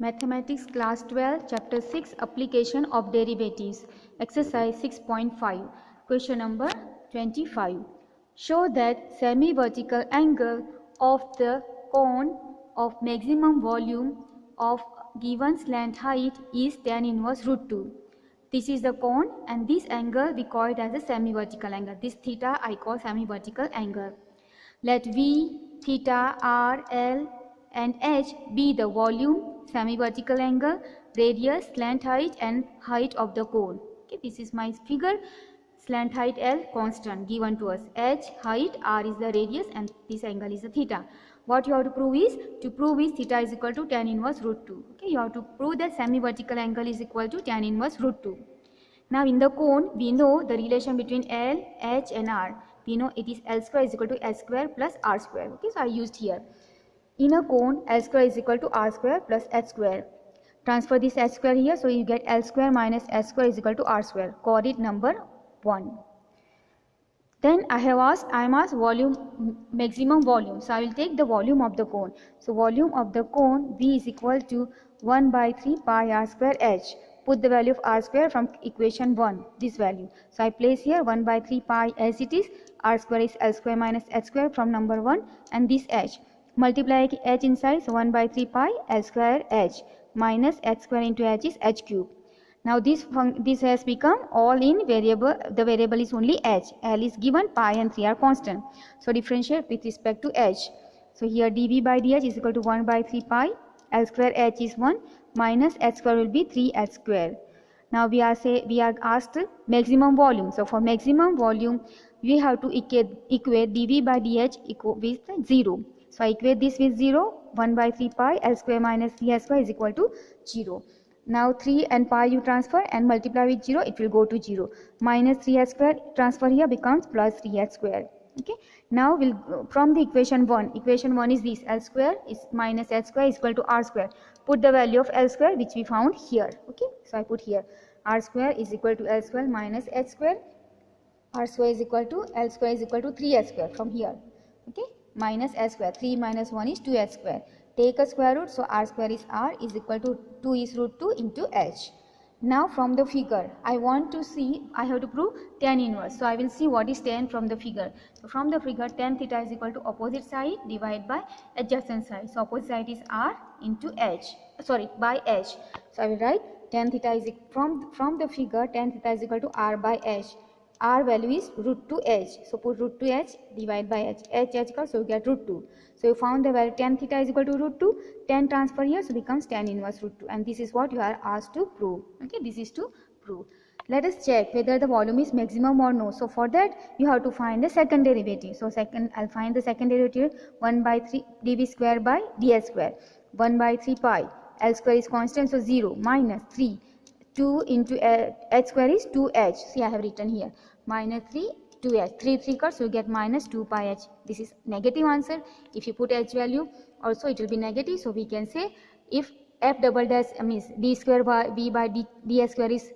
Mathematics class 12 chapter 6 application of derivatives exercise 6.5 question number 25. Show that semi-vertical angle of the cone of maximum volume of given slant height is tan inverse root 2. This is the cone and this angle we call it as a semi-vertical angle. This theta I call semi-vertical angle. Let V, theta, R, L and H be the volume, semi-vertical angle, radius, slant height and height of the cone. Okay, this is my figure. Slant height L constant given to us. H height, R is the radius and this angle is the theta. What you have to prove is, theta is equal to tan inverse root 2. Okay, you have to prove that semi-vertical angle is equal to tan inverse root 2. Now in the cone, we know the relation between L, H and R. We know it is L square is equal to H square plus R square. Okay, so I used here. In a cone, L square is equal to R square plus H square. Transfer this H square here, so you get L square minus H square is equal to R square. Coordinate number 1. Then I am asked volume, maximum volume. So I will take the volume of the cone. So volume of the cone V is equal to 1 by 3 pi R square H. Put the value of R square from equation 1, this value. So I place here 1 by 3 pi as it is. R square is L square minus H square from number 1 and this H. Multiply H inside, so 1 by 3 pi L square H minus H square into H is H cube. Now this has become all in variable. The variable is only H. L is given, pi and 3 are constant. So differentiate with respect to H. So here dV by dH is equal to 1 by 3 pi. L square H is 1 minus H square will be 3H square. Now we are asked maximum volume. So for maximum volume we have to equate dV by dH with 0. So I equate this with 0. 1 by 3 pi L square minus 3H square is equal to 0. Now 3 and pi you transfer and multiply with 0, it will go to 0. Minus 3H square transfer here becomes plus 3H square. Okay. Now we'll go from the equation 1. Equation 1 is this, L square is minus H square is equal to R square. Put the value of L square which we found here. Okay. So I put here R square is equal to L square minus H square. R square is equal to L square is equal to 3H square from here. Okay. Minus H square. 3 minus 1 is 2H square. Take a square root, so R square is R is equal to 2 is root 2 into H. Now from the figure, I want to see, I have to prove tan inverse. So I will see what is tan from the figure. So from the figure, tan theta is equal to opposite side divided by adjacent side. So opposite side is R into H, by H. So I will write tan theta is from the figure, tan theta is equal to R by H. R value is root 2H. So put root 2H divide by H. H comes, so we get root 2. So you found the value tan theta is equal to root 2. Tan transfer here, so becomes tan inverse root 2. And this is what you are asked to prove. Okay, this is to prove. Let us check whether the volume is maximum or no. So for that, you have to find the second derivative. So I'll find the second derivative 1 by 3 dv square by ds square. 1 by 3 pi. L square is constant, so 0 minus 3. 2 into H square is 2H. See, I have written here. Minus 3, 2H. 3 cuts, so you get minus 2 pi H. This is negative answer. If you put H value, also it will be negative. So we can say if F double dash means D square by V by DS square is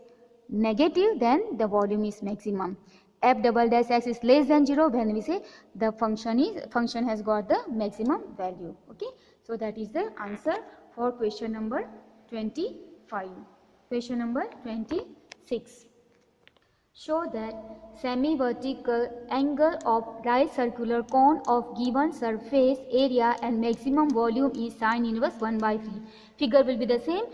negative, then the volume is maximum. F double dash X is less than 0, when we say the function has got the maximum value. Okay. So that is the answer for question number 25. Question number 26. Show that semi-vertical angle of right circular cone of given surface area and maximum volume is sin inverse 1 by 3. Figure will be the same.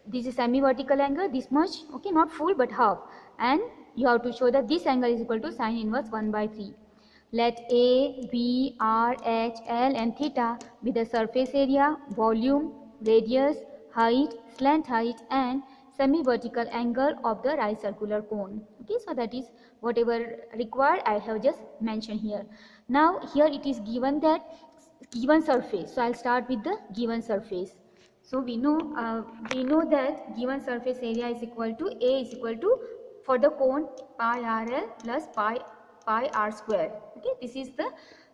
This is semi-vertical angle, this much, okay, not full but half. And you have to show that this angle is equal to sin inverse 1 by 3. Let A, B, R, H, L and theta be the surface area, volume, radius, height, slant height and semi-vertical angle of the right circular cone. Okay, so that is whatever required I have just mentioned here. Now here it is given that given surface. So I'll start with the given surface. So we know that given surface area is equal to A is equal to, for the cone, pi RL plus pi R square. Okay, this is the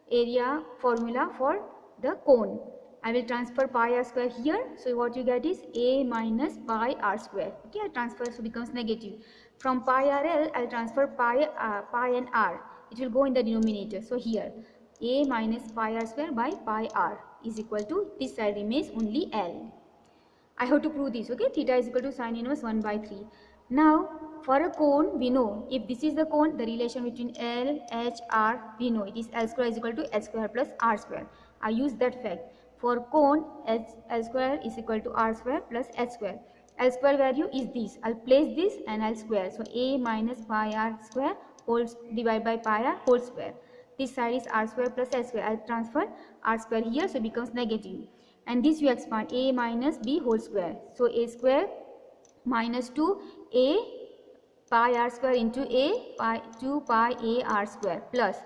area formula for the cone. I will transfer pi r square here. So what you get is A minus pi r square. Okay, I transfer, so becomes negative. From pi RL, I'll transfer pi and r. It will go in the denominator. So here, A minus pi r square by pi r is equal to, this side remains only L. I have to prove this. Okay, theta is equal to sine inverse 1 by 3. Now for a cone, we know if this is the cone, the relation between L, H, R, we know it is L square is equal to H square plus R square. I use that fact. For cone, L square is equal to R square plus H square. L square value is this. I'll place this and I'll square. So A minus pi R square whole divided by pi R whole square. This side is R square plus H square. I'll transfer R square here, so it becomes negative. And this you expand, A minus B whole square. So A square minus 2A pi R square into A pi 2 pi A R square plus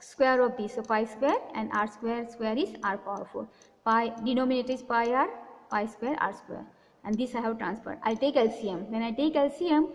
square of this, so pi square and R square is R power 4. Pi denominator is pi R, pi square R square, and this I have transferred. I'll take LCM. When I take LCM,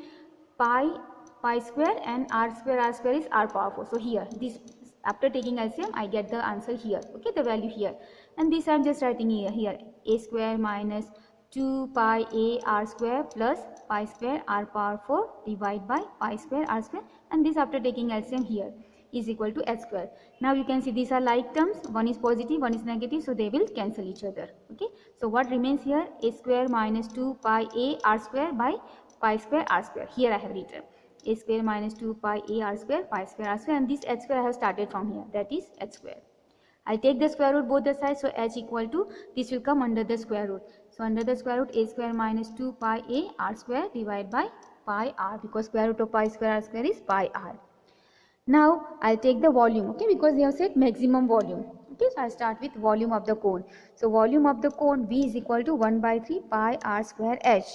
pi square and R square is R power 4. So here this, after taking LCM, I get the answer here. Okay, the value here, and this I am just writing here A square minus 2 pi A R square plus pi square R power 4 divided by pi square R square, and this after taking LCM here is equal to H square. Now you can see these are like terms, one is positive, one is negative, so they will cancel each other. Okay, so what remains here, A square minus 2 pi A R square by pi square R square. Here I have written A square minus 2 pi A R square pi square R square, and this H square I have started from here, that is H square. I'll take the square root both the sides, so H equal to, this will come under the square root. So under the square root, A square minus 2 pi A R square divided by pi R, because square root of pi square R square is pi R. Now I'll take the volume, okay, because they have said maximum volume. Okay, so I'll start with volume of the cone. So volume of the cone V is equal to 1 by 3 pi R square H.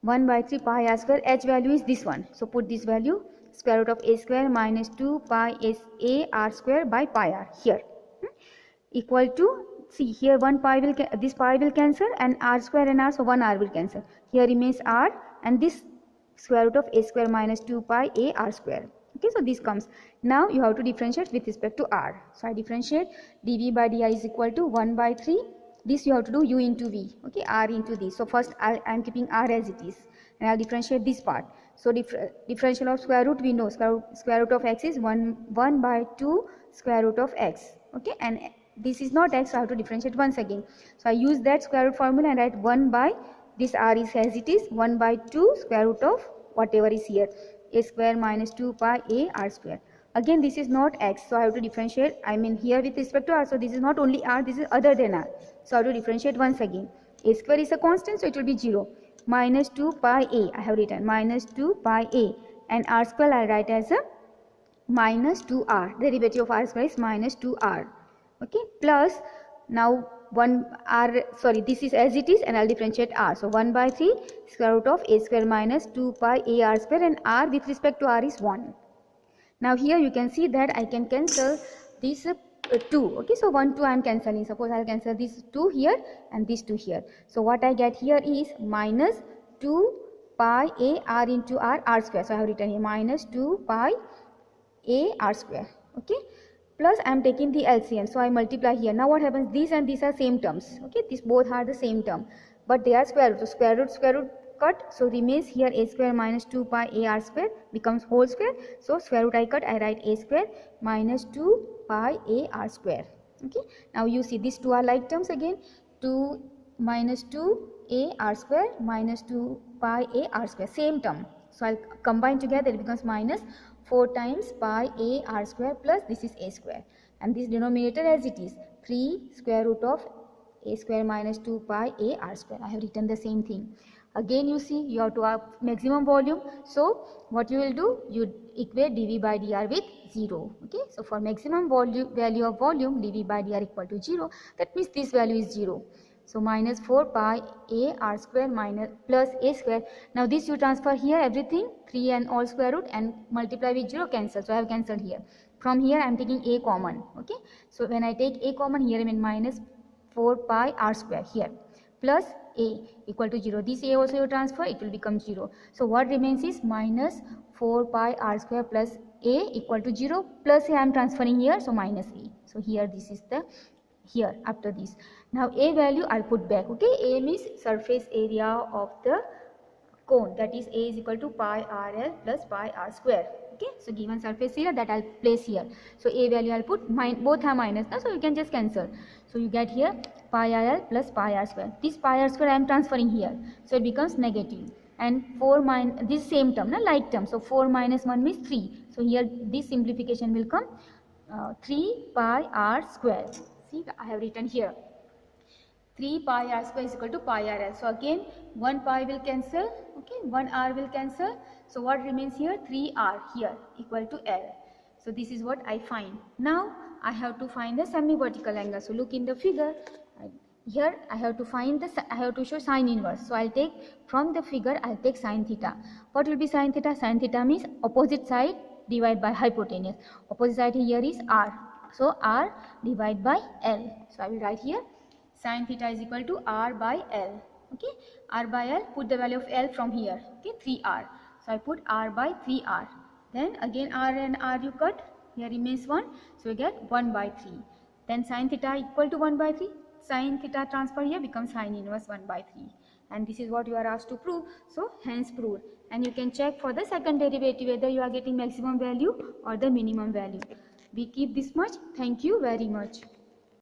1 by 3 pi R square, H value is this one. So put this value, square root of A square minus 2 pi A R square by pi R here. Equal to, see here one pi will, this pi will cancel, and R square and R, so 1 R will cancel. Here remains R, and this square root of A square minus 2 pi A R square. Okay, so this comes. Now you have to differentiate with respect to R. So I differentiate, dV by dr is equal to 1 by 3. This you have to do U into V. Okay, R into this. So first I am keeping R as it is, and I'll differentiate this part. So differential of square root, we know square root of x is 1 by 2 square root of x. Okay, and this is not x, so I have to differentiate once again. So I use that square root formula and write 1 by, this R is as it is, 1 by 2 square root of whatever is here, A square minus 2 pi A R square. Again this is not x, so I have to differentiate, I mean here with respect to R, so this is not only R, this is other than R. So I have to differentiate once again. A square is a constant, so it will be 0. Minus 2 pi A, I have written minus 2 pi A, and R square I write as a minus 2R. Derivative of R square is minus 2R. Okay, plus now 1 R, sorry, this is as it is, and I'll differentiate R. So 1 by 3 square root of A square minus 2 pi A R square, and R with respect to R is 1. Now here you can see that I can cancel this 2. Okay, so 1 2 I am cancelling. Suppose I'll cancel this 2 here and this 2 here. So what I get here is minus 2 pi A R into R square. So I have written here minus 2 pi A R square. Okay, plus I am taking the LCM, so I multiply here. Now what happens, these and these are same terms. Okay, these both are the same term, but they are square root. So square root cut, so remains here A square minus 2 pi A R square becomes whole square. So square root I cut, I write A square minus 2 pi A R square. Okay, now you see these two are like terms again, 2 minus 2 A R square minus 2 pi A R square, same term. So I'll combine together, it becomes minus 4 times pi A R square plus this is A square, and this denominator as it is 3 square root of A square minus 2 pi A R square. I have written the same thing. Again you see you have to have maximum volume, so what you will do, you equate dV by dr with 0. Okay, so for maximum value of volume, dV by dr equal to 0, that means this value is 0. So minus 4 pi A R square minus plus A square. Now this you transfer here everything, 3 and all square root, and multiply with 0, cancel. So I have cancelled here. From here I am taking A common. Okay, so when I take A common here, I mean minus 4 pi R square here plus A equal to 0. This A also you transfer, it will become 0. So what remains is minus 4 pi R square plus A equal to 0, plus A I am transferring here, so minus A. So here this is the, here after this. Now A value I'll put back. Okay, A means surface area of the cone, that is A is equal to pi RL plus pi R square. Okay, so given surface area that I'll place here. So a value I'll put, both are minus now, so you can just cancel. So you get here pi RL plus pi R square. This pi R square I am transferring here, so it becomes negative. And 4 minus this same term, like term. So 4 minus 1 means 3. So here this simplification will come 3 pi R square. See, I have written here 3 pi R square is equal to pi RL. So again 1 pi will cancel, okay, 1 R will cancel. So what remains here? 3 R here equal to L. So this is what I find. Now I have to find the semi-vertical angle. So look in the figure. Here I have to find I have to show sine inverse. So I'll take from the figure, I'll take sine theta. What will be sine theta? Sine theta means opposite side divided by hypotenuse. Opposite side here is R. So R divided by L. So I will write here sine theta is equal to R by L. Okay, R by L, put the value of L from here. Okay, 3R. So I put R by 3R. Then again R and R you cut. Here remains 1. So you get 1 by 3. Then sine theta equal to 1 by 3. Sine theta transfer here becomes sine inverse 1 by 3. And this is what you are asked to prove. So hence proved. And you can check for the second derivative whether you are getting maximum value or the minimum value. We keep this much. Thank you very much.